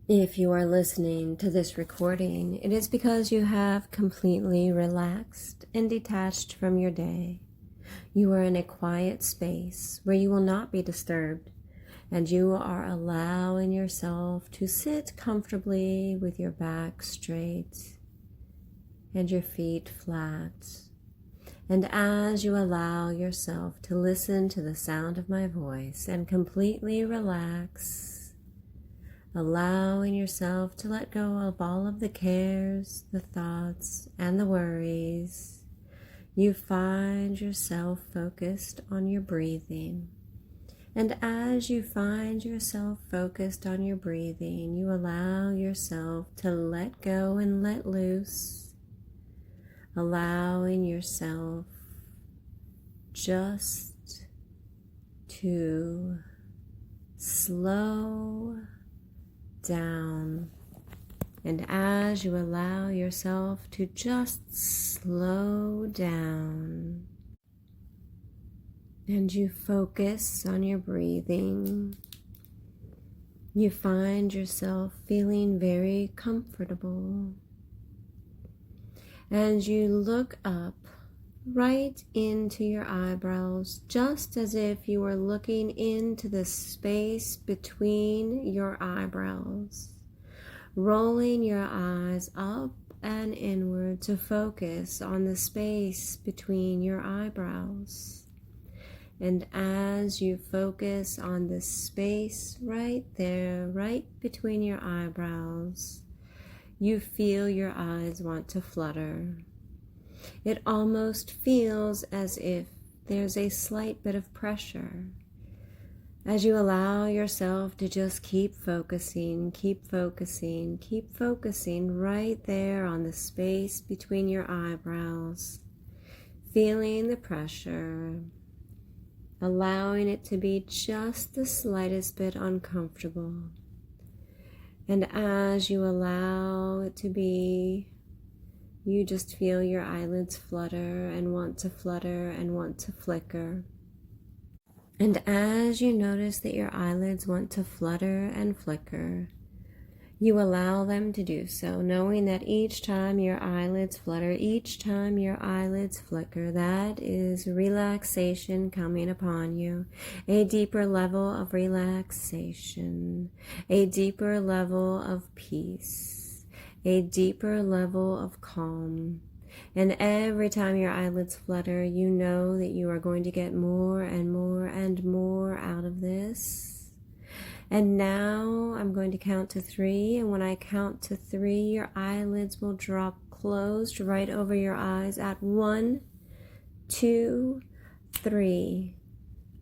If you are listening to this recording, it is because you have completely relaxed and detached from your day. You are in a quiet space where you will not be disturbed, and you are allowing yourself to sit comfortably with your back straight and your feet flat. And as you allow yourself to listen to the sound of my voice and completely relax, allowing yourself to let go of all of the cares, the thoughts, and the worries, you find yourself focused on your breathing. And as you find yourself focused on your breathing, you allow yourself to let go and let loose, allowing yourself just to slow down. And as you allow yourself to just slow down and you focus on your breathing, you find yourself feeling very comfortable. And you look up right into your eyebrows, just as if you were looking into the space between your eyebrows, rolling your eyes up and inward to focus on the space between your eyebrows. And as you focus on the space right there, right between your eyebrows, you feel your eyes want to flutter. It almost feels as if there's a slight bit of pressure. As you allow yourself to just keep focusing right there on the space between your eyebrows, feeling the pressure, allowing it to be just the slightest bit uncomfortable. And as you allow it to be, you just feel your eyelids flutter and want to flutter and want to flicker. And as you notice that your eyelids want to flutter and flicker, you allow them to do so, knowing that each time your eyelids flutter, each time your eyelids flicker, that is relaxation coming upon you, a deeper level of relaxation, a deeper level of peace, a deeper level of calm. And every time your eyelids flutter, you know that you are going to get more and more and more out of this. And now I'm going to count to 3, and when I count to 3, your eyelids will drop closed right over your eyes at 1, 2, 3.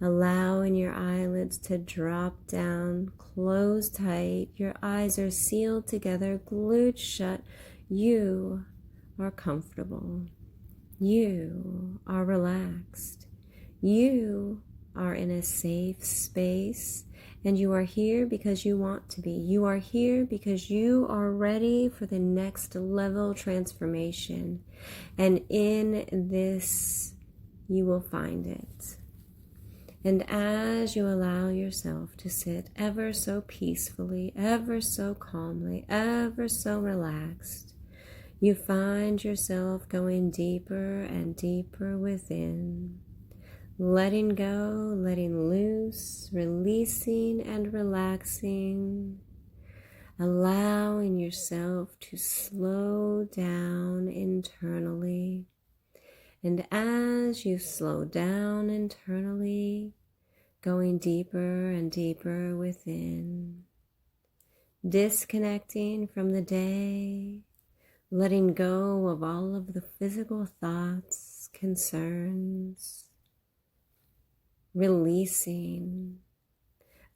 Allowing your eyelids to drop down, close tight. Your eyes are sealed together, glued shut. You are comfortable. You are relaxed. You are in a safe space. And you are here because you want to be. You are here because you are ready for the next level transformation. And in this, you will find it. And as you allow yourself to sit ever so peacefully, ever so calmly, ever so relaxed, you find yourself going deeper and deeper within. Letting go, letting loose, releasing and relaxing, allowing yourself to slow down internally. And as you slow down internally, going deeper and deeper within, disconnecting from the day, letting go of all of the physical thoughts, concerns, releasing,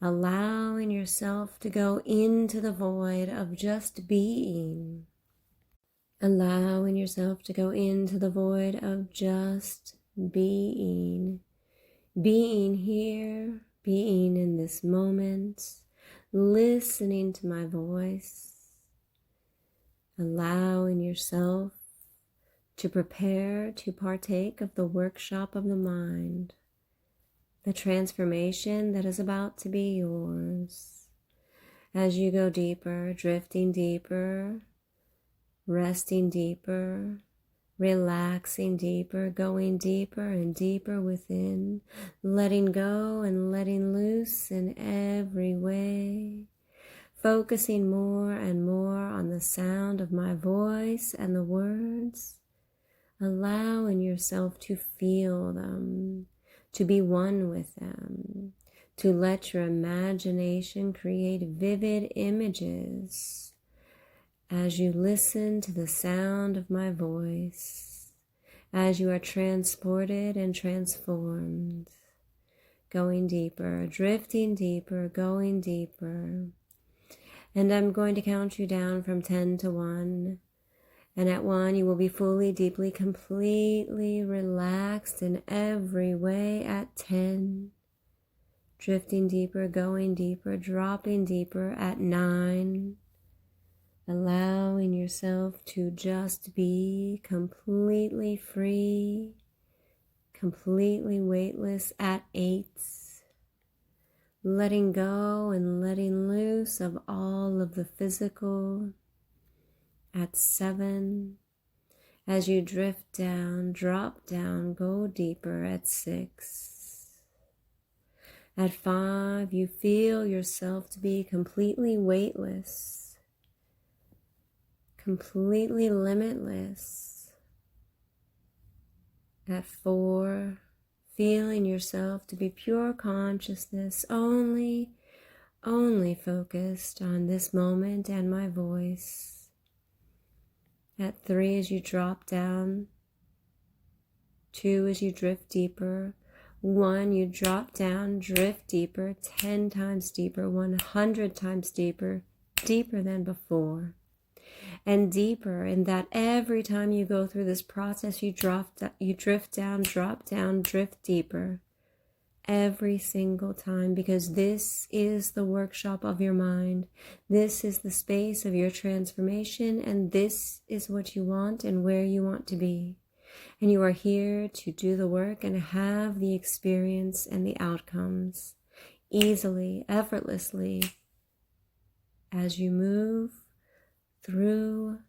allowing yourself to go into the void of just being, allowing yourself to go into the void of just being here, being in this moment, listening to my voice, allowing yourself to prepare to partake of the workshop of the mind, the transformation that is about to be yours. as you go deeper, drifting deeper, resting deeper, relaxing deeper, going deeper and deeper within, letting go and letting loose in every way, focusing more and more on the sound of my voice and the words, allowing yourself to feel them, to be one with them, to let your imagination create vivid images as you listen to the sound of my voice, as you are transported and transformed, going deeper, drifting deeper, going deeper. And I'm going to count you down from 10 to 1. And at 1, you will be fully, deeply, completely relaxed in every way. At 10, drifting deeper, going deeper, dropping deeper. At 9, allowing yourself to just be completely free, completely weightless. At 8, letting go and letting loose of all of the physical. At 7, as you drift down, drop down, go deeper. At 6, at 5, you feel yourself to be completely weightless, completely limitless. At 4, feeling yourself to be pure consciousness, only focused on this moment and my voice. At 3, as you drop down. 2, as you drift deeper. 1, you drop down, drift deeper, 10 times deeper, 100 times deeper, deeper than before. And deeper in that every time you go through this process, you drift down, drop down, drift deeper. Every single time, because this is the workshop of your mind. This is the space of your transformation, and this is what you want and where you want to be. And you are here to do the work and have the experience and the outcomes easily, effortlessly, as you move through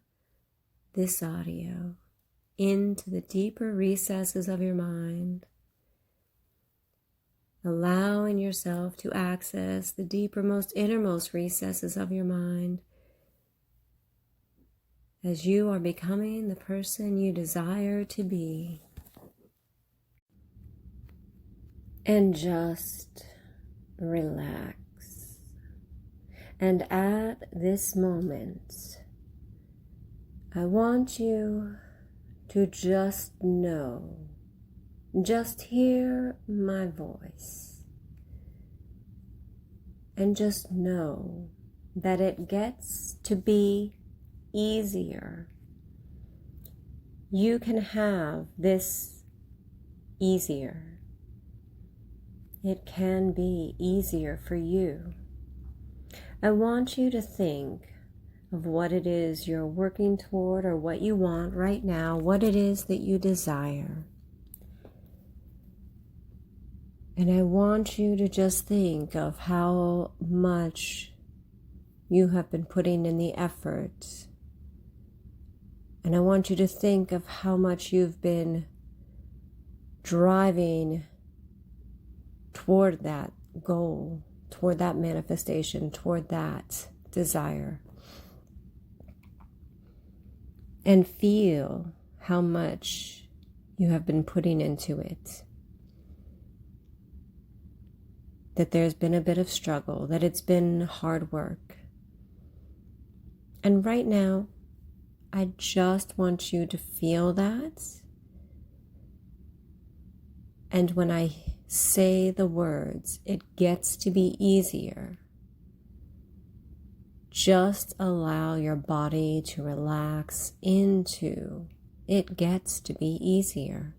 this audio into the deeper recesses of your mind. Allowing yourself to access the deeper, most innermost recesses of your mind as you are becoming the person you desire to be. And just relax. And at this moment, I want you to just know, just hear my voice, and just know that it gets to be easier. You can have this easier. It can be easier for you. I want you to think of what it is you're working toward, or what you want right now, what it is that you desire. And I want you to just think of how much you have been putting in the effort. And I want you to think of how much you've been driving toward that goal, toward that manifestation, toward that desire. And feel how much you have been putting into it. That there's been a bit of struggle, that it's been hard work. And right now, I just want you to feel that. And when I say the words, it gets to be easier. Just allow your body to relax into it gets to be easier.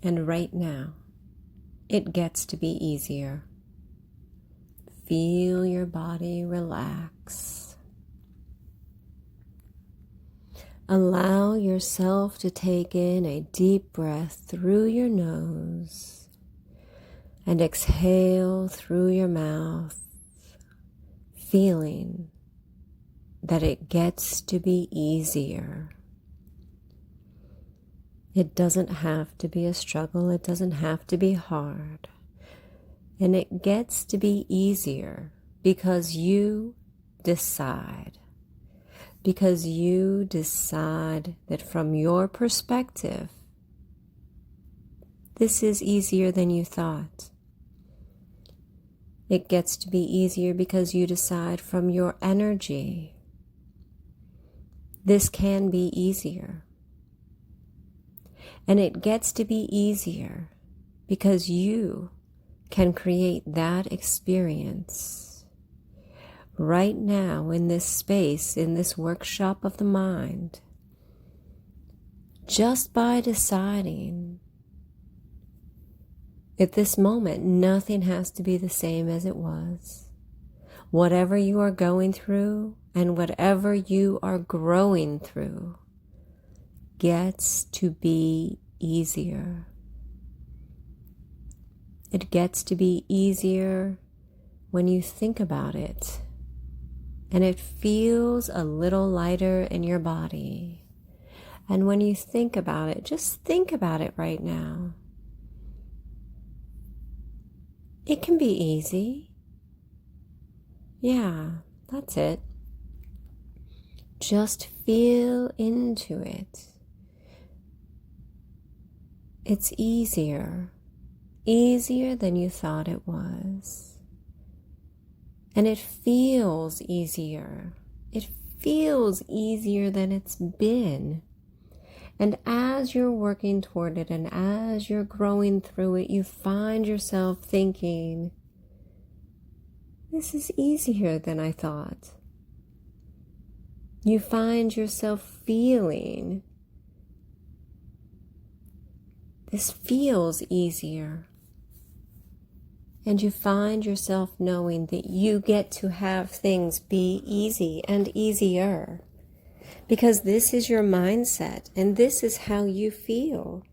And right now, it gets to be easier. Feel your body relax. Allow yourself to take in a deep breath through your nose and exhale through your mouth. feeling that it gets to be easier. It doesn't have to be a struggle. It doesn't have to be hard. And it gets to be easier because you decide. Because you decide that from your perspective, this is easier than you thought. It gets to be easier because you decide from your energy, this can be easier. And it gets to be easier because you can create that experience right now in this space, in this workshop of the mind, just by deciding at this moment, nothing has to be the same as it was. Whatever you are going through and whatever you are growing through gets to be easier. It gets to be easier when you think about it, and it feels a little lighter in your body. And when you think about it, just think about it right now. It can be easy. Yeah, that's it. Just feel into it. It's easier than you thought it was. And it feels easier. It feels easier than it's been. And as you're working toward it and as you're growing through it, you find yourself thinking, this is easier than I thought. You find yourself feeling, this feels easier. And you find yourself knowing that you get to have things be easy and easier. Because this is your mindset and this is how you feel.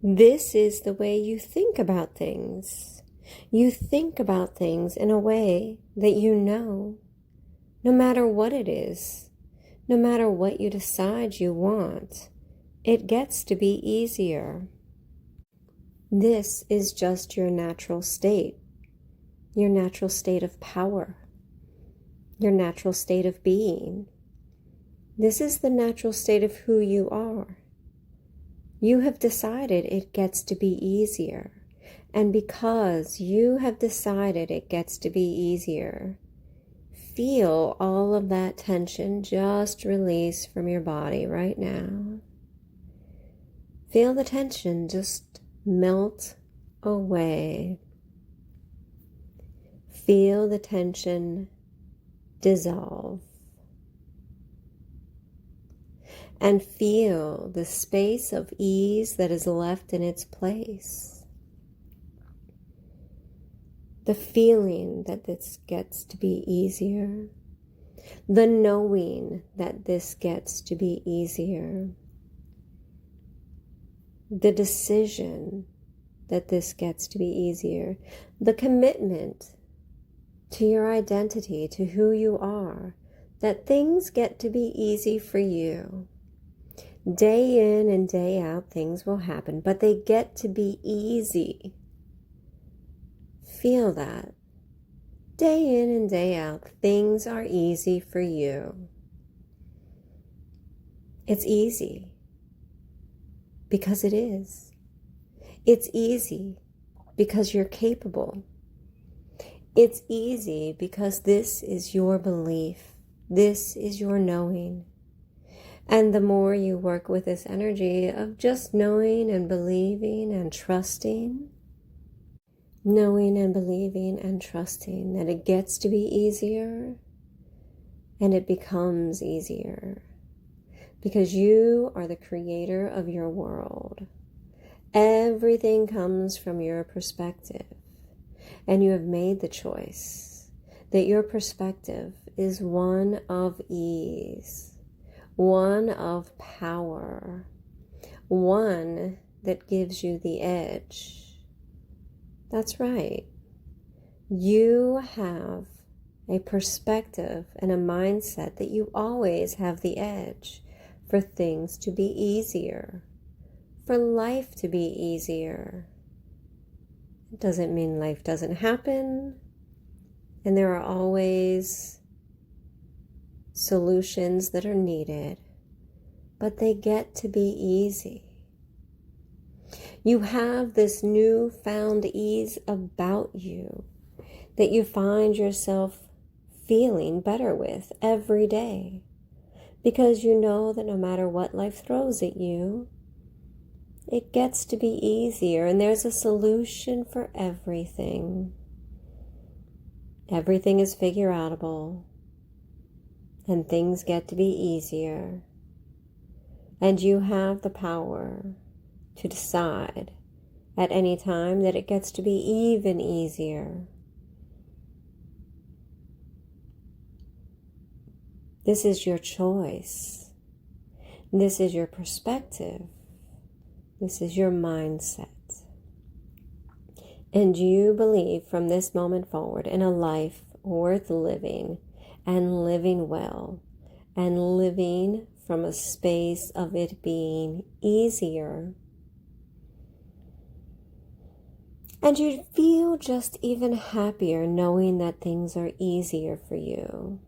This is the way you think about things. You think about things in a way that you know, no matter what it is, no matter what you decide you want, it gets to be easier. This is just your natural state of power, your natural state of being. This is the natural state of who you are. You have decided it gets to be easier. And because you have decided it gets to be easier, feel all of that tension just release from your body right now. Feel the tension just melt away. Feel the tension dissolve. And feel the space of ease that is left in its place. The feeling that this gets to be easier. The knowing that this gets to be easier. The decision that this gets to be easier. The commitment to your identity, to who you are, that things get to be easy for you. Day in and day out, things will happen, but they get to be easy. Feel that. Day in and day out, things are easy for you. It's easy because it is. It's easy because you're capable. It's easy because this is your belief. This is your knowing. And the more you work with this energy of just knowing and believing and trusting, knowing and believing and trusting that it gets to be easier and it becomes easier because you are the creator of your world. Everything comes from your perspective, and you have made the choice that your perspective is one of ease, one of power, one that gives you the edge. That's right. You have a perspective and a mindset that you always have the edge, for things to be easier, for life to be easier. It doesn't mean life doesn't happen, and there are always solutions that are needed, but they get to be easy. You have this newfound ease about you that you find yourself feeling better with every day, because you know that no matter what life throws at you, it gets to be easier, and there's a solution for everything. Everything is figure-outable, and things get to be easier, and you have the power to decide at any time that it gets to be even easier. This is your choice. This is your perspective. This is your mindset. And you believe from this moment forward in a life worth living, and living well, and living from a space of it being easier. And you feel just even happier knowing that things are easier for you.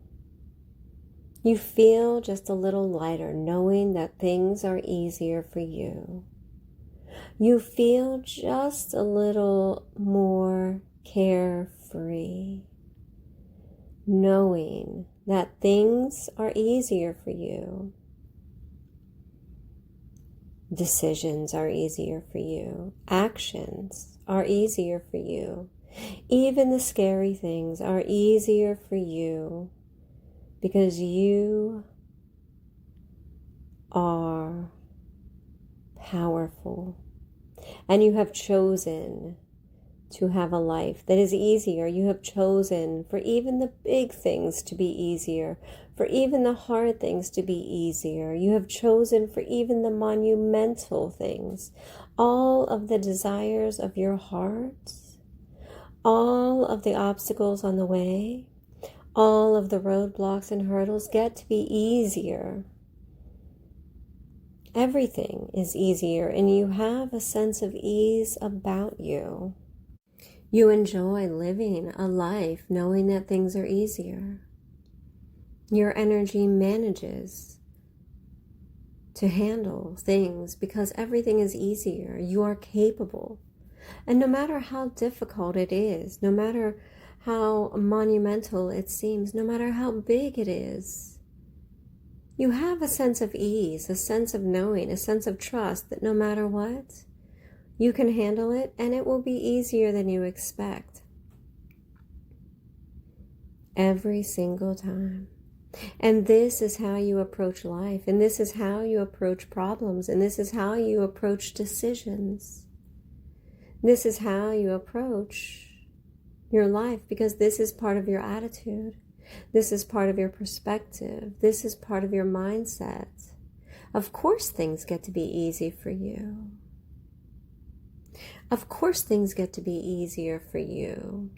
You feel just a little lighter knowing that things are easier for you. You feel just a little more carefree, knowing that things are easier for you. Decisions are easier for you. Actions are easier for you. Even the scary things are easier for you, because you are powerful, and you have chosen to have a life that is easier. You have chosen for even the big things to be easier, for even the hard things to be easier. You have chosen for even the monumental things, all of the desires of your heart, all of the obstacles on the way, all of the roadblocks and hurdles get to be easier. Everything is easier, and you have a sense of ease about you. You enjoy living a life knowing that things are easier. Your energy manages to handle things because everything is easier. You are capable. And no matter how difficult it is, no matter how monumental it seems, no matter how big it is, you have a sense of ease, a sense of knowing, a sense of trust that no matter what, you can handle it, and it will be easier than you expect. Every single time. And this is how you approach life, and this is how you approach problems, and this is how you approach decisions. This is how you approach your life, because this is part of your attitude. This is part of your perspective. This is part of your mindset. Of course things get to be easy for you. Of course things get to be easier for you.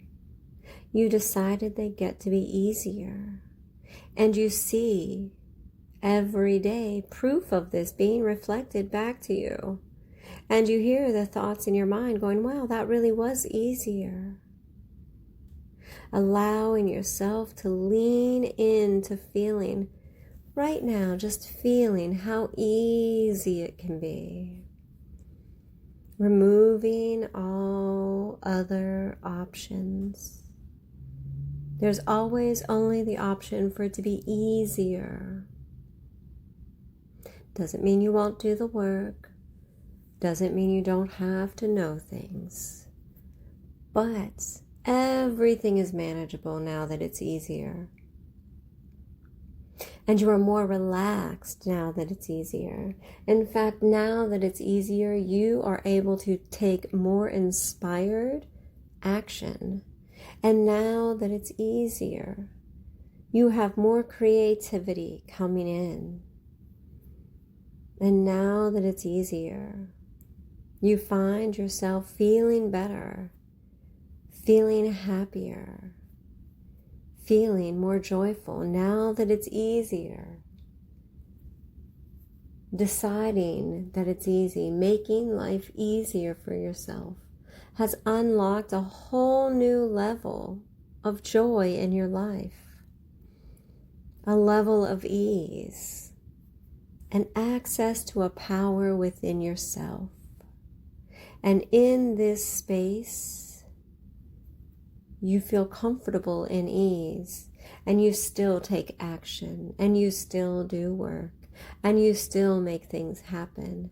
You decided they get to be easier. And you see every day proof of this being reflected back to you. And you hear the thoughts in your mind going, wow, that really was easier. Allowing yourself to lean into feeling right now, just feeling how easy it can be. Removing all other options. There's always only the option for it to be easier. Doesn't mean you won't do the work. Doesn't mean you don't have to know things. But everything is manageable now that it's easier. And you are more relaxed now that it's easier. In fact, now that it's easier, you are able to take more inspired action. And now that it's easier, you have more creativity coming in. And now that it's easier, you find yourself feeling better, feeling happier, feeling more joyful now that it's easier. Deciding that it's easy, making life easier for yourself, has unlocked a whole new level of joy in your life, a level of ease, and access to a power within yourself. And in this space, you feel comfortable in ease, and you still take action, and you still do work, and you still make things happen,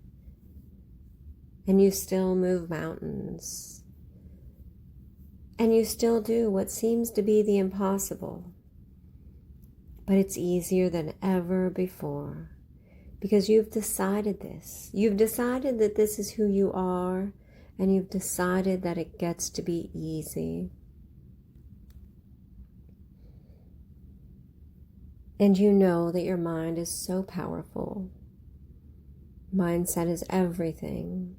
and you still move mountains, and you still do what seems to be the impossible. But it's easier than ever before because you've decided this. You've decided that this is who you are, and you've decided that it gets to be easy. And you know that your mind is so powerful. Mindset is everything.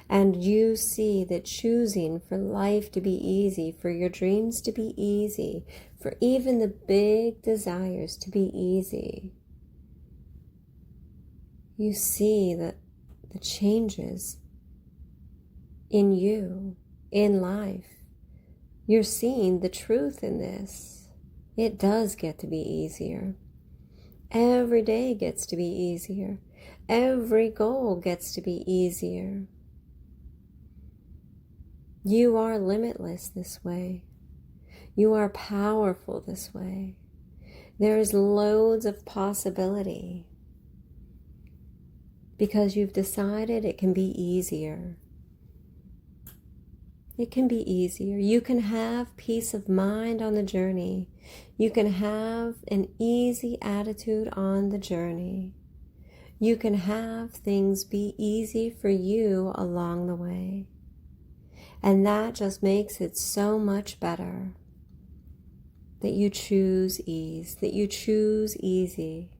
And you see that choosing for life to be easy, for your dreams to be easy, for even the big desires to be easy, you see that the changes in you, in life. You're seeing the truth in this. It does get to be easier. Every day gets to be easier. Every goal gets to be easier. You are limitless this way. You are powerful this way. There is loads of possibility because you've decided it can be easier. It can be easier. You can have peace of mind on the journey. You can have an easy attitude on the journey. You can have things be easy for you along the way. And that just makes it so much better that you choose ease, that you choose easy.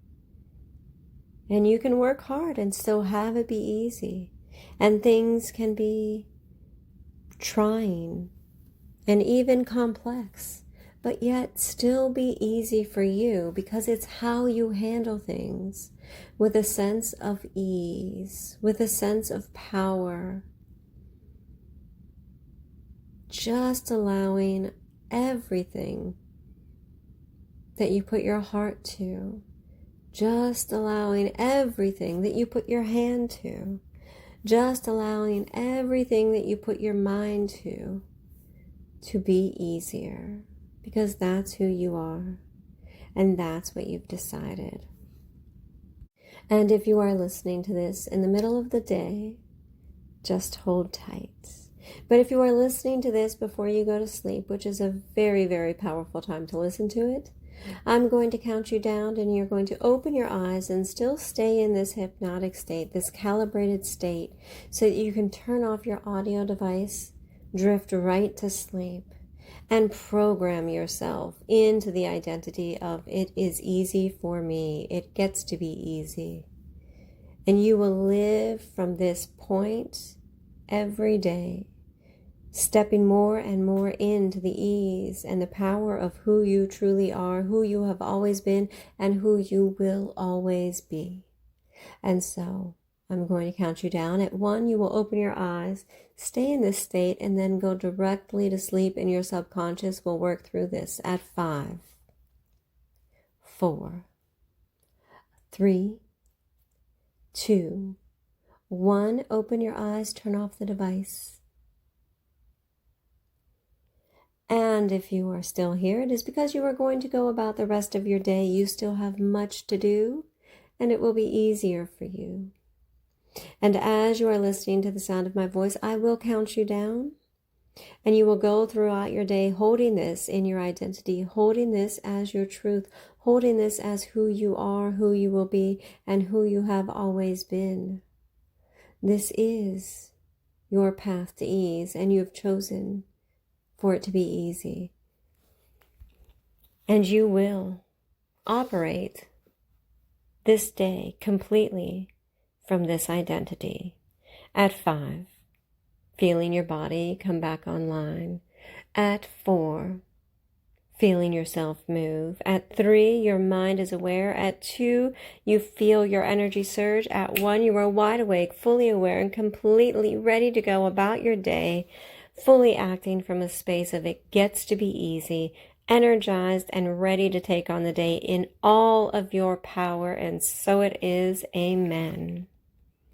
And you can work hard and still have it be easy. And things can be trying and even complex, but yet still be easy for you because it's how you handle things with a sense of ease, with a sense of power. Just allowing everything that you put your heart to, just allowing everything that you put your hand to, just allowing everything that you put your mind to be easier, because that's who you are, and that's what you've decided. And if you are listening to this in the middle of the day, just hold tight. But if you are listening to this before you go to sleep, which is a very, very powerful time to listen to it, I'm going to count you down, and you're going to open your eyes and still stay in this hypnotic state, this calibrated state, so that you can turn off your audio device, drift right to sleep, and program yourself into the identity of it is easy for me. It gets to be easy. And you will live from this point every day, stepping more and more into the ease and the power of who you truly are, who you have always been, and who you will always be. And so I'm going to count you down. At 1, you will open your eyes, stay in this state, and then go directly to sleep, and your subconscious will work through this. At 5, 4, 3, 2, 1, open your eyes, turn off the device. And if you are still here, it is because you are going to go about the rest of your day. You still have much to do, and it will be easier for you. And as you are listening to the sound of my voice, I will count you down, and you will go throughout your day holding this in your identity, holding this as your truth, holding this as who you are, who you will be, and who you have always been. This is your path to ease, and you have chosen for it to be easy. And you will operate this day completely from this identity. At 5, feeling your body come back online. At 4, feeling yourself move. At 3, your mind is aware. At 2, you feel your energy surge. At 1, you are wide awake, fully aware, and completely ready to go about your day, fully acting from a space of it gets to be easy, energized and ready to take on the day in all of your power. And so it is. Amen.